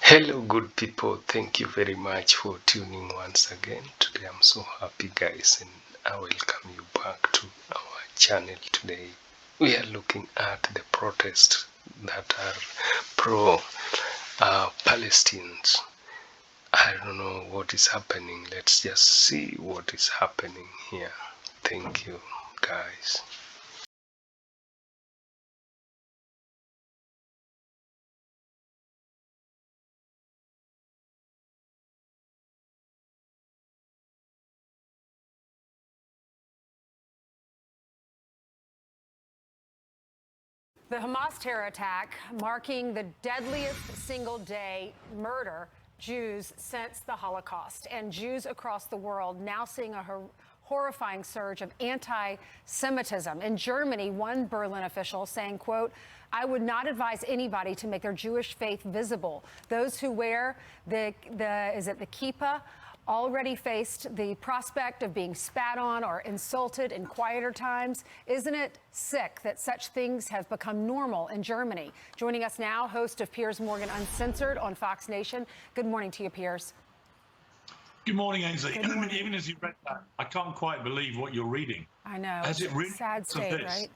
Hello, good people. Thank you very much for tuning once again. Today, I'm so happy, guys, and I welcome you back to our channel. Today, we are looking at the protests that are pro Palestinians. I don't know what is happening. Let's just see what is happening here. Thank you, guys. The Hamas terror attack marking the deadliest single-day murder Jews since the Holocaust, and Jews across the world now seeing a horrifying surge of anti-Semitism. In Germany, one Berlin official saying, quote, "I would not advise anybody to make their Jewish faith visible. Those who wear the kippah already faced the prospect of being spat on or insulted in quieter times. Isn't it sick that such things have become normal in Germany?" Joining us now, host of Piers Morgan Uncensored on Fox Nation. Good morning to you, Piers. Good morning, Ainsley. Even as you read that, I can't quite believe what you're reading. I know. Has it really sad state, right?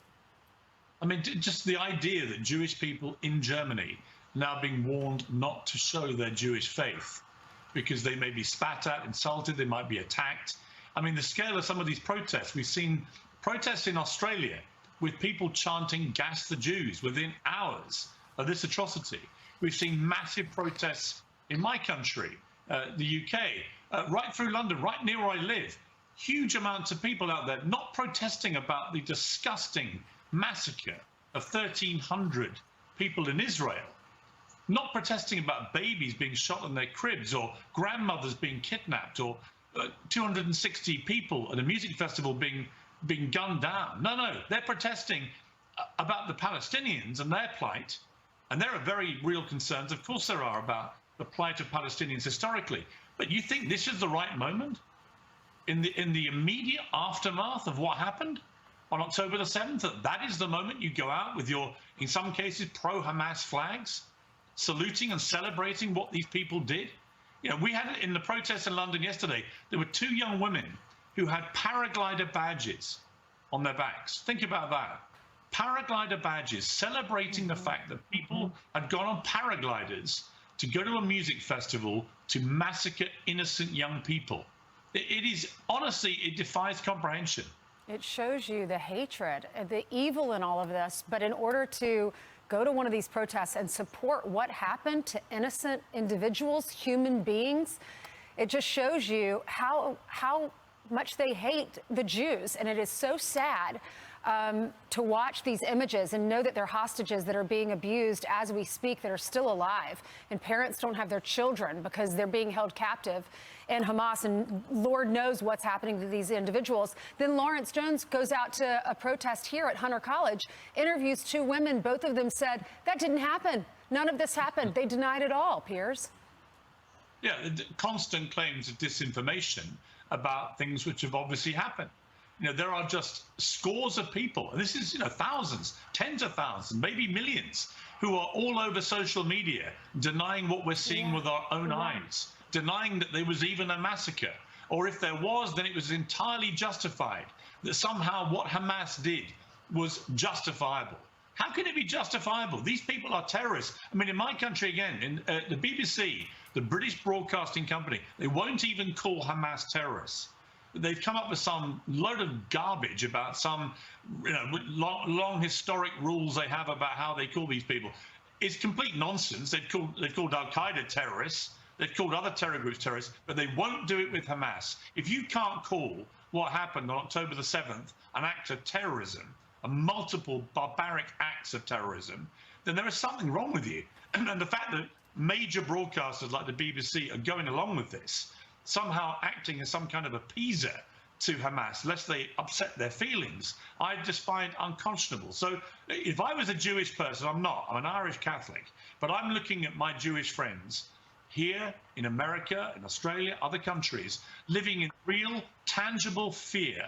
I mean, just the idea that Jewish people in Germany now being warned not to show their Jewish faith because they may be spat at, insulted, they might be attacked. I mean, the scale of some of these protests, we've seen protests in Australia with people chanting "gas the Jews" within hours of this atrocity. We've seen massive protests in my country, the UK, right through London, right near where I live. Huge amounts of people out there not protesting about the disgusting massacre of 1,300 people in Israel, not protesting about babies being shot in their cribs or grandmothers being kidnapped or 260 people at a music festival being gunned down. No, they're protesting about the Palestinians and their plight. And there are very real concerns, of course there are, about the plight of Palestinians historically. But you think this is the right moment? In the immediate aftermath of what happened on October the 7th, that is the moment you go out with your, in some cases, pro-Hamas flags, saluting and celebrating what these people did? You know, we had it in the protests in London yesterday. There were two young women who had paraglider badges on their backs. Think about that. Paraglider badges celebrating the fact that people had gone on paragliders to go to a music festival to massacre innocent young people. It is, honestly, it defies comprehension. It shows you the hatred, the evil in all of this. But in order to go to one of these protests and support what happened to innocent individuals, human beings, it just shows you how much they hate the Jews. And it is so sad to watch these images and know that they're hostages that are being abused as we speak, that are still alive, and parents don't have their children because they're being held captive in Hamas, and Lord knows what's happening to these individuals. Then Lawrence Jones goes out to a protest here at Hunter College, interviews two women. Both of them said, that didn't happen. None of this happened. They denied it all, Piers. Yeah, constant claims of disinformation about things which have obviously happened. You know, there are just scores of people, and this is, you know, thousands, tens of thousands, maybe millions, who are all over social media denying what we're seeing with our own eyes, denying that there was even a massacre, or if there was, then it was entirely justified, that somehow what Hamas did was justifiable. How can it be justifiable? These people are terrorists. I mean, in my country, again, in the BBC, the British Broadcasting Company, they won't even call Hamas terrorists. They've come up with some load of garbage about some, you know, long historic rules they have about how they call these people. It's complete nonsense. They've called Al-Qaeda terrorists. They've called other terror groups terrorists, but they won't do it with Hamas. If you can't call what happened on October the 7th an act of terrorism, a multiple barbaric acts of terrorism, then there is something wrong with you. And the fact that major broadcasters like the BBC are going along with this, somehow acting as some kind of appeaser to Hamas, lest they upset their feelings, I just find unconscionable. So if I was a Jewish person, I'm not, I'm an Irish Catholic, but I'm looking at my Jewish friends here in America, in Australia, other countries, living in real, tangible fear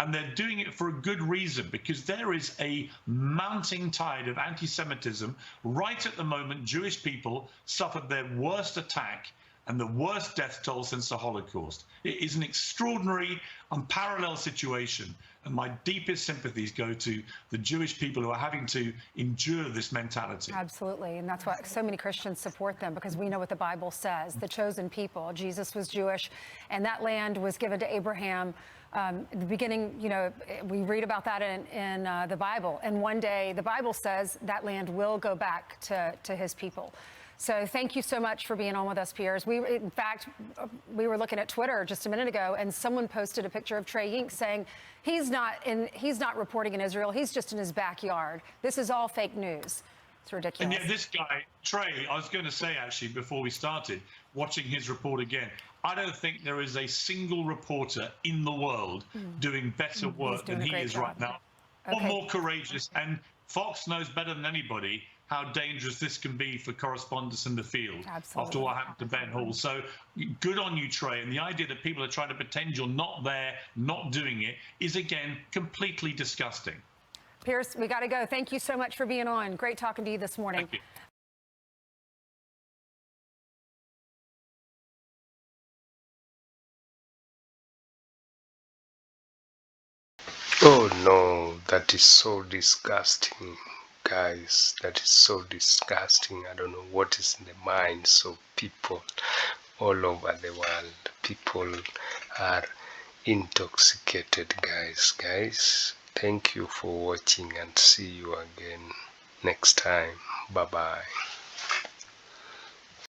And they're doing it for a good reason, because there is a mounting tide of anti-Semitism. Right at the moment, Jewish people suffered their worst attack and the worst death toll since the Holocaust. It is an extraordinary, unparalleled situation. And my deepest sympathies go to the Jewish people who are having to endure this mentality. Absolutely. And that's why so many Christians support them, because we know what the Bible says. The chosen people. Jesus was Jewish, and that land was given to Abraham. At the beginning, you know, we read about that in the Bible. And one day, the Bible says that land will go back to his people. So thank you so much for being on with us, Piers. In fact, we were looking at Twitter just a minute ago, and someone posted a picture of Trey Yink saying he's not reporting in Israel. He's just in his backyard. This is all fake news. It's ridiculous. And yet this guy, Trey, I was going to say, actually, before we started, watching his report again, I don't think there is a single reporter in the world doing better work than he is right now, or more courageous. And Fox knows better than anybody how dangerous this can be for correspondents in the field. Absolutely. After what happened to Ben Hall. So good on you, Trey. And the idea that people are trying to pretend you're not there, not doing it, is, again, completely disgusting. Piers, we got to go. Thank you so much for being on. Great talking to you this morning. Thank you. Oh no, that is so disgusting, guys. That is so disgusting. I don't know what is in the minds of people all over the world. People are intoxicated, guys. Thank you for watching, and see you again next time. Bye bye.